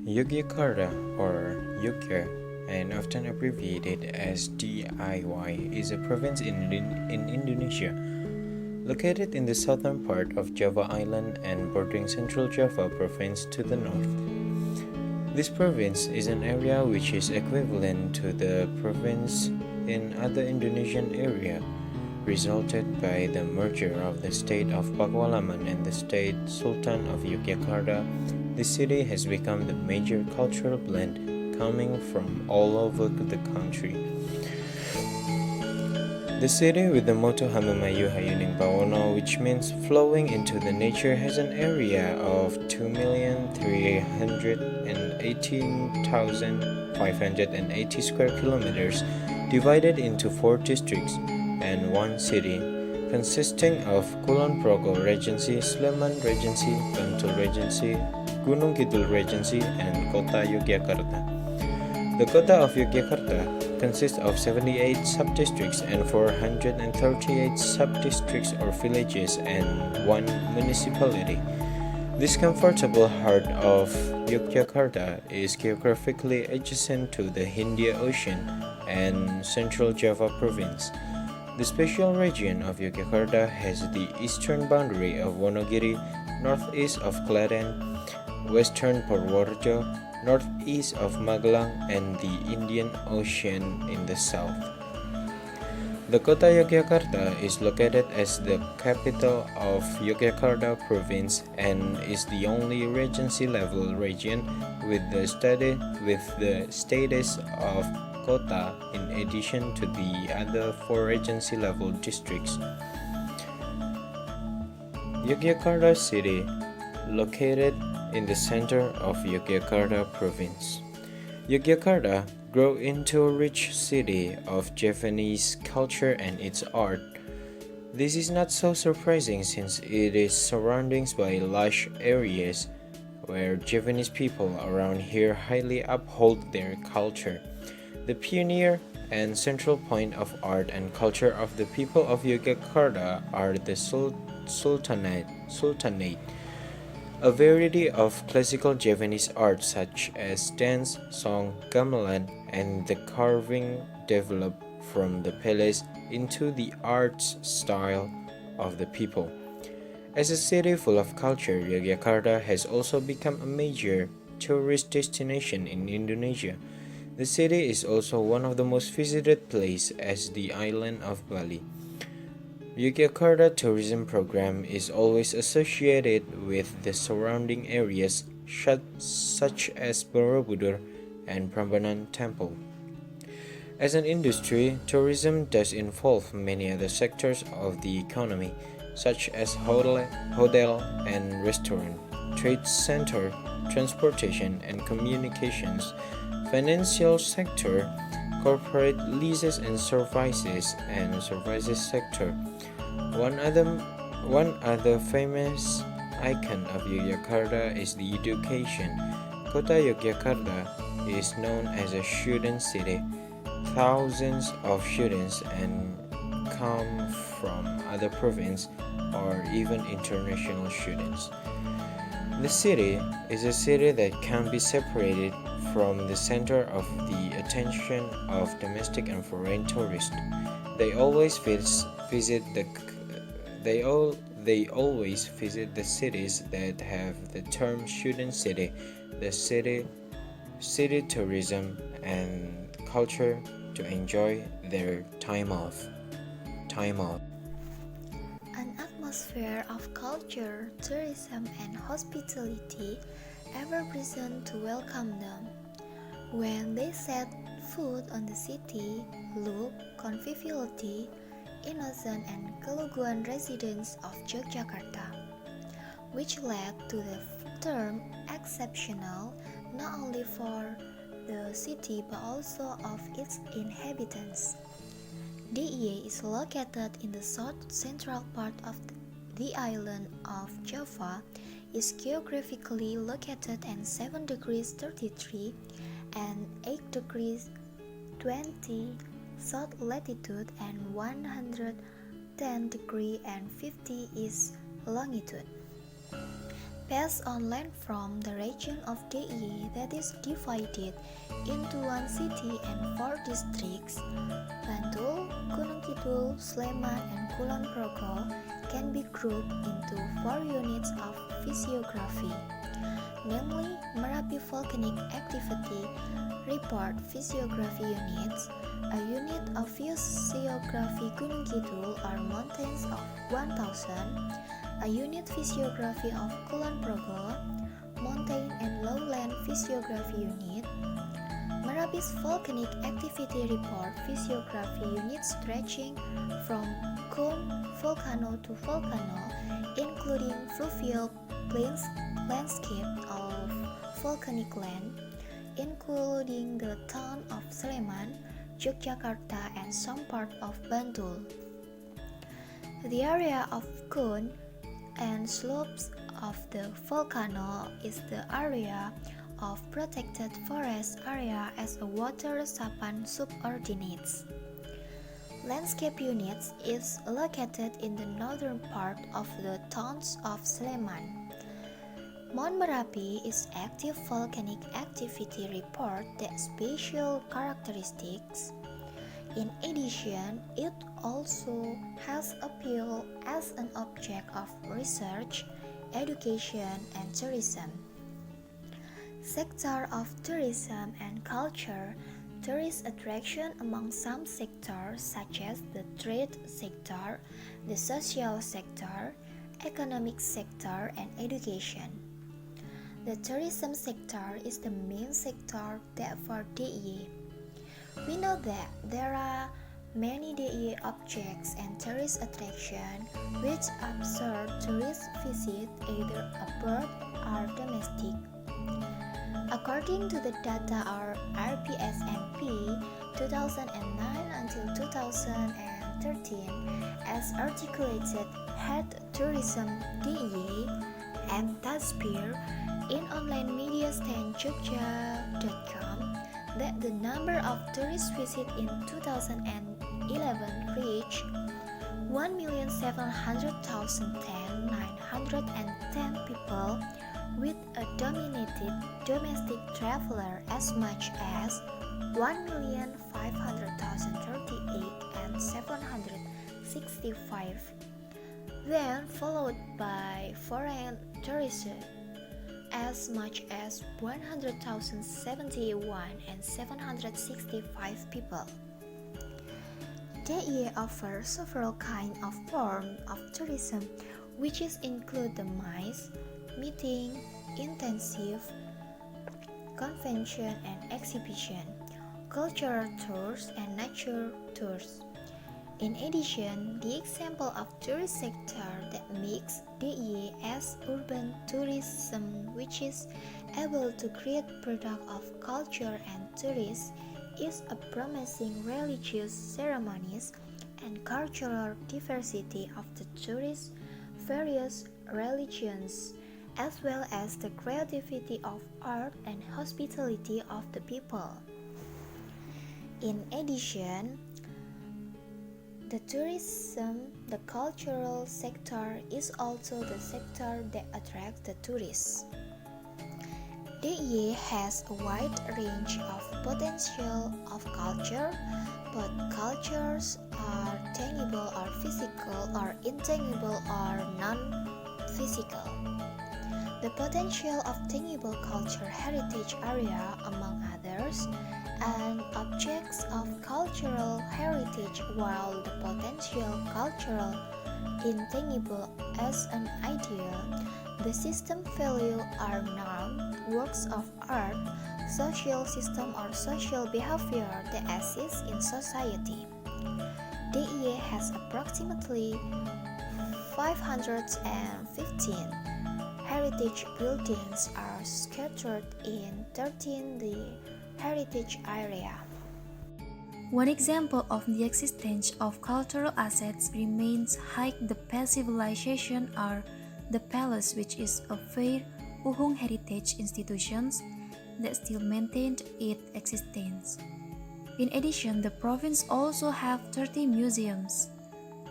Yogyakarta, or Yogya, and often abbreviated as DIY, is a province in Indonesia, located in the southern part of Java Island and bordering Central Java province to the north. This province is an area which is equivalent to the province in other Indonesian area, resulted by the merger of the state of Pakualaman and the state Sultan of Yogyakarta. The city has become the major cultural blend coming from all over the country. The city with the motto Hamamayu Hayuning Bawono, which means flowing into the nature, has an area of 2,318,580 square kilometers, divided into 4 districts and 1 city, consisting of Kulon Progo Regency, Sleman Regency, Bantul Regency, Gunung Kidul Regency, and Kota Yogyakarta. The Kota of Yogyakarta consists of 78 sub-districts and 438 sub-districts or villages and 1 municipality. This comfortable heart of Yogyakarta is geographically adjacent to the Hindia Ocean and Central Java province. The special region of Yogyakarta has the eastern boundary of Wonogiri, northeast of Klaten, western Purworejo, northeast of Magelang, and the Indian Ocean in the south. The Kota Yogyakarta is located as the capital of Yogyakarta province and is the only regency-level region with the status of kota in addition to the other 4 regency-level districts. Yogyakarta City, located in the center of Yogyakarta province. Yogyakarta grew into a rich city of Javanese culture and its art. This is not so surprising since it is surrounded by large areas where Javanese people around here highly uphold their culture. The pioneer and central point of art and culture of the people of Yogyakarta are the Sultanate, a variety of classical Javanese art such as dance, song, gamelan, and the carving developed from the palace into the art style of the people. As a city full of culture, Yogyakarta has also become a major tourist destination in Indonesia. The city is also one of the most visited places as the island of Bali. Yogyakarta tourism program is always associated with the surrounding areas such as Borobudur and Prambanan Temple. As an industry, tourism does involve many other sectors of the economy, such as hotel and restaurant, trade center, transportation and communications, financial sector, corporate leases and services sector. One other famous icon of Yogyakarta is the education. Kota Yogyakarta is known as a student city. Thousands of students come from other provinces or even international students. The city is a city that can be separated from the center of the attention of domestic and foreign tourists. They always visit the cities that have the term student city, the city tourism and culture to enjoy their time off. An atmosphere of culture, tourism, and hospitality ever present to welcome them. When they set foot on the city, look, conviviality, innocent and keluguan residents of Jogjakarta, which led to the term exceptional not only for the city but also of its inhabitants. DIY is located in the south-central part of the island of Java, is geographically located at 7 degrees 33 and 8 degrees 20 south latitude and 110 degree and 50 east longitude. Passed on land from the region of DIY that is divided into one city and four districts, Bantul, Gunung Kidul, Sleman, and Kulon Progo, can be grouped into four units of physiography, namely Merapi Volcanic Activity Report Physiography Units, a unit of physiography Gunung Kidul or mountains of 1000, a unit physiography of Kulon Progo, mountain and lowland physiography unit, Merapi's Volcanic Activity Report Physiography Unit stretching from cone volcano to volcano, including fluvial plains landscape of volcanic land, including the town of Sleman, Jogjakarta, and some part of Bantul. The area of cone and slopes of the volcano is the area of protected forest area as a water sapan subordinates. Landscape units is located in the northern part of the towns of Sleman. Mount Merapi is active volcanic activity report that special characteristics. In addition, it also has appeal as an object of research, education, and tourism. Sector of tourism and culture. Tourist attraction among some sectors such as the trade sector, the social sector, economic sector, and education. The tourism sector is the main sector that for DIY. We know that there are many DIY objects and tourist attractions which absorb tourist visit either abroad or domestic. According to the data of RPSMP 2009 until 2013, as articulated head tourism DIY and Taspir in online media stand Jogja.com, that the number of tourist visit in 2011 reached 1,700,910 people, with a dominated domestic traveler as much as 1,500,038 and 765, then followed by foreign tourists as much as 100,071 and 765 people. DIY offers several kinds of forms of tourism, which include the MICE, meeting, intensive, convention and exhibition, cultural tours, and nature tours. In addition, the example of tourist sector that makes DIY as urban tourism, which is able to create product of culture and tourists, is a promising religious ceremonies and cultural diversity of the tourists, various religions, as well as the creativity of art and hospitality of the people. In addition, the cultural sector is also the sector that attracts the tourists. DIY has a wide range of potential of culture, but cultures are tangible or physical or intangible or non-physical. The potential of tangible culture heritage area, among others, and objects of cultural heritage, while the potential cultural intangible as an idea, the system value are norm, works of art, social system or social behavior that exist in society. DIY has approximately 515 heritage buildings are scattered in 13 the heritage area. One example of the existence of cultural assets remains the Civilization or the Palace, which is a fair Uhung heritage institutions that still maintained its existence. In addition, the province also have 30 museums,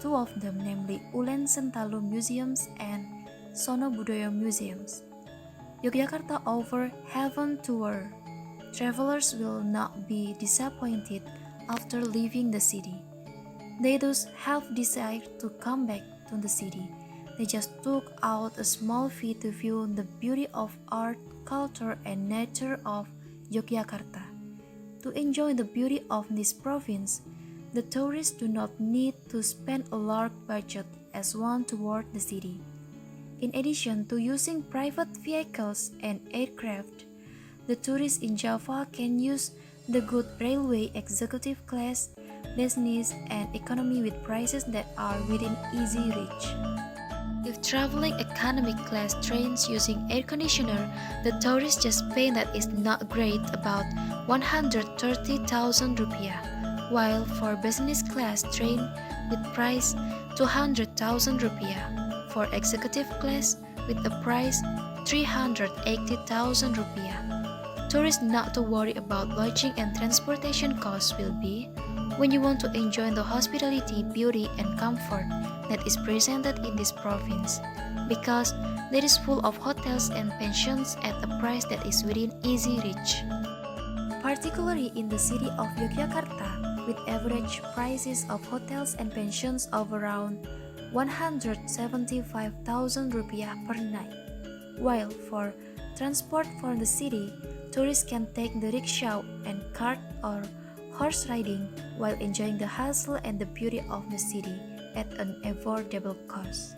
two of them namely Ulen Sentalu Museums and Sono Budaya museums. Yogyakarta offers Heaven Tour. Travelers will not be disappointed after leaving the city. They thus have decided to come back to the city. They just took out a small fee to view the beauty of art, culture, and nature of Yogyakarta. To enjoy the beauty of this province, the tourists do not need to spend a large budget as one toward the city. In addition to using private vehicles and aircraft, the tourists in Java can use the good railway executive class, business, and economy with prices that are within easy reach. If traveling economic class trains using air conditioner, the tourists just pay that is not great about 130,000 rupiah, while for business class train with price 200,000 rupiah, for executive class with a price 380,000 rupiah. Tourists not to worry about lodging and transportation costs will be when you want to enjoy the hospitality, beauty, and comfort that is presented in this province, because it is full of hotels and pensions at a price that is within easy reach. Particularly in the city of Yogyakarta, with average prices of hotels and pensions of around 175,000 rupiah per night, while for transport from the city, tourists can take the rickshaw and cart or horse riding while enjoying the hustle and the beauty of the city at an affordable cost.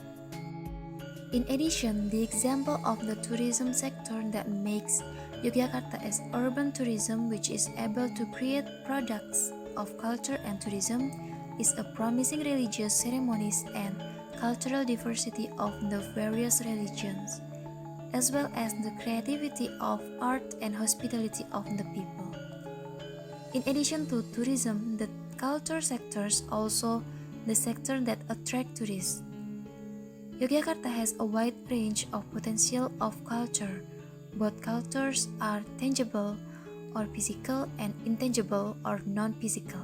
In addition, the example of the tourism sector that makes Yogyakarta as urban tourism, which is able to create products of culture and tourism, is a promising religious ceremonies and cultural diversity of the various religions, as well as the creativity of art and hospitality of the people. In addition to tourism, the culture sectors also the sector that attract tourists. Yogyakarta has a wide range of potential of culture. Both cultures are tangible or physical and intangible or non-physical.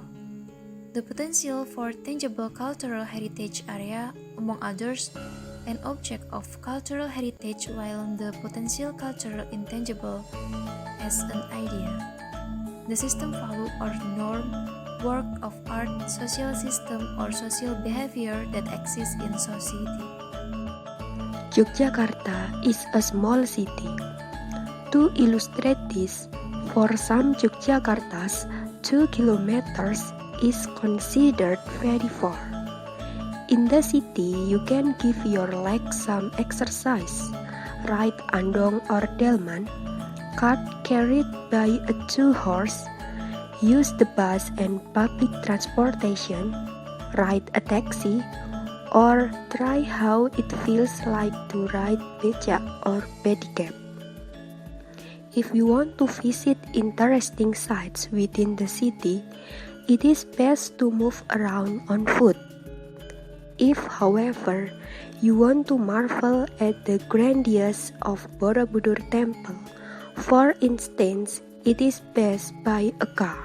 The potential for tangible cultural heritage area, among others, an object of cultural heritage, while the potential cultural intangible as an idea. The system value or norm, work of art, social system or social behavior that exists in society. Yogyakarta is a small city. To illustrate this, for some Yogyakartas, 2 kilometers is considered very far. In the city, you can give your legs some exercise, ride andong or delman, cart carried by a 2-horse, use the bus and public transportation, ride a taxi, or try how it feels like to ride becak or pedicab. If you want to visit interesting sites within the city, it is best to move around on foot. If, however, you want to marvel at the grandiose of Borobudur Temple, for instance, it is best by a car.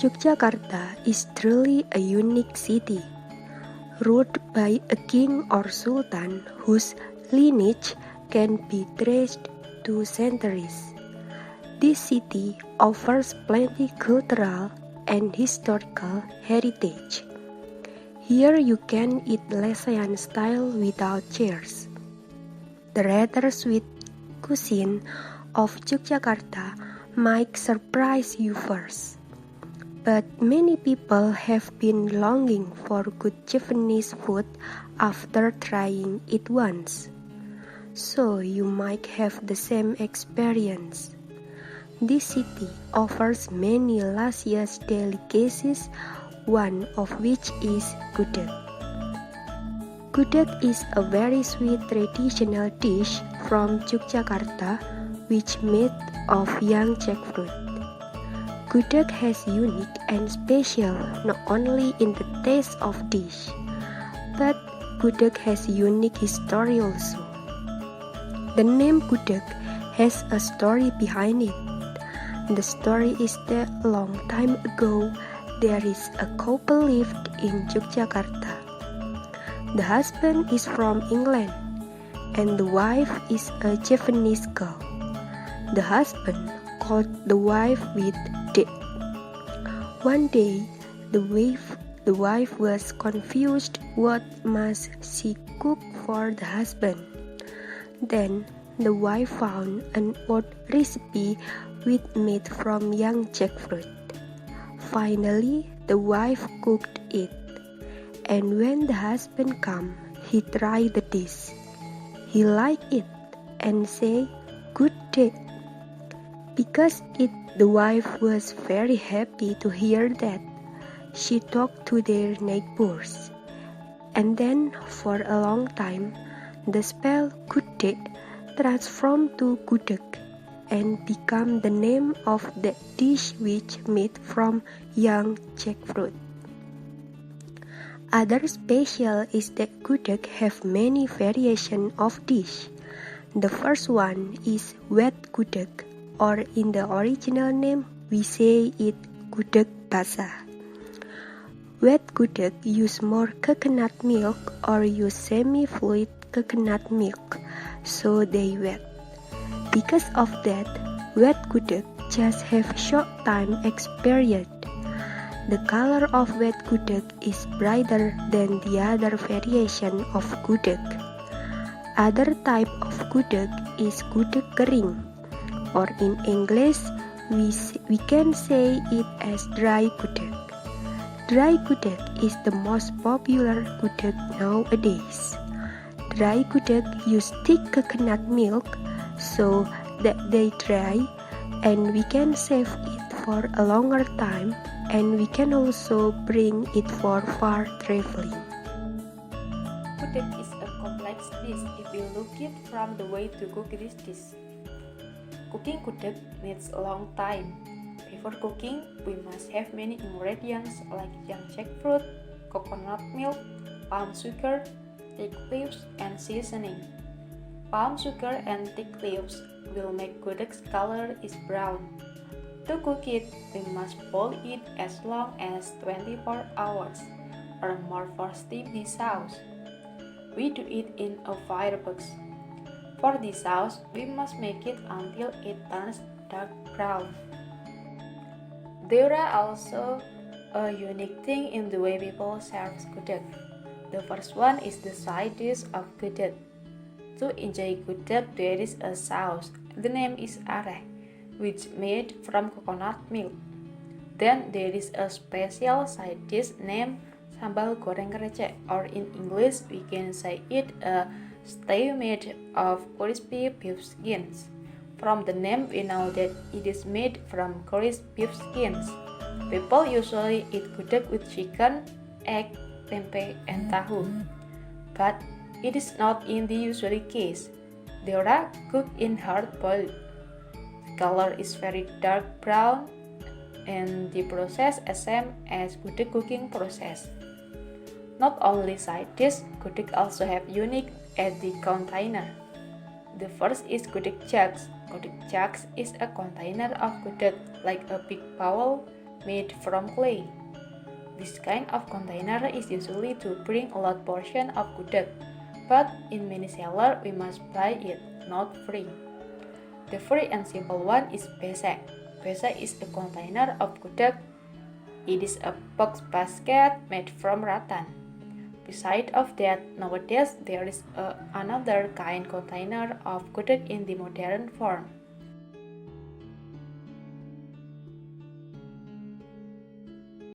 Yogyakarta is truly a unique city, ruled by a king or sultan whose lineage can be traced to centuries. This city offers plenty cultural and historical heritage. Here you can eat Lesehan style without chairs. The rather sweet cuisine of Yogyakarta might surprise you first, but many people have been longing for good Japanese food after trying it once. So you might have the same experience. This city offers many luscious delicacies, one of which is gudeg. Gudeg is a very sweet traditional dish from Yogyakarta which made of young jackfruit. Gudeg has unique and special not only in the taste of dish, but gudeg has unique history also. The name gudeg has a story behind it. The story is that a long time ago, there is a couple lived in Yogyakarta. The husband is from England. and the wife is a Japanese girl. The husband called the wife with De. One day, the wife was confused what must she cook for the husband. Then the wife found an old recipe with meat from young jackfruit. Finally, the wife cooked it, and when the husband came, he tried the dish. He liked it and said, "Good day." Because the wife was very happy to hear that. She talked to their neighbors, and then for a long time, the spell "good day" transformed to gudeg and became the name of the dish which made from young jackfruit. Other special is that gudeg have many variations of dish. The first one is wet gudeg, or in the original name we say it gudeg basah. Wet gudeg use more coconut milk or use semi-fluid coconut milk, so they wet. Because of that, wet gudeg just have short time experience. The color of wet gudeg is brighter than the other variation of gudeg. Other type of gudeg is gudeg kering, or in English we can say it as dry gudeg. Dry gudeg is the most popular gudeg nowadays. Dry gudeg use thick coconut milk so that they dry, and we can save it for a longer time, and we can also bring it for far traveling. Gudeg is a complex dish if you look it from the way to cook this dish. Cooking gudeg needs a long time. Before cooking, we must have many ingredients like young jackfruit, coconut milk, palm sugar, thick leaves, and seasoning. Palm sugar and thick leaves will make gudeg's color is brown. To cook it, we must boil it as long as 24 hours or more for steam the sauce. We do it in a firebox. For the sauce, we must make it until it turns dark brown. There are also a unique thing in the way people serve gudeg. The first one is the side dish of gudeg. To enjoy gudeg, there is a sauce. The name is areh, which made from coconut milk. Then there is a special side dish named sambal goreng recek, or in English we can say it a stew made of crispy beef skins. From the name we know that it is made from crisp beef skins. People usually eat gudeg with chicken, egg, tempe, and tahu. But it is not in the usual case. They are cooked in hard boiled. The color is very dark brown, and the process is same as gudeg cooking process. Not only side dish, gudeg also have unique at the container. The first is gudeg jugs. Gudeg jugs is a container of gudeg like a big bowl made from clay. This kind of container is usually to bring a large portion of gudeg, but in many sellers we must buy it, not free. The free and simple one is besek. Besek is a container of gudeg. It is a box basket made from rattan. Besides of that, nowadays there is another kind container of gudeg in the modern form.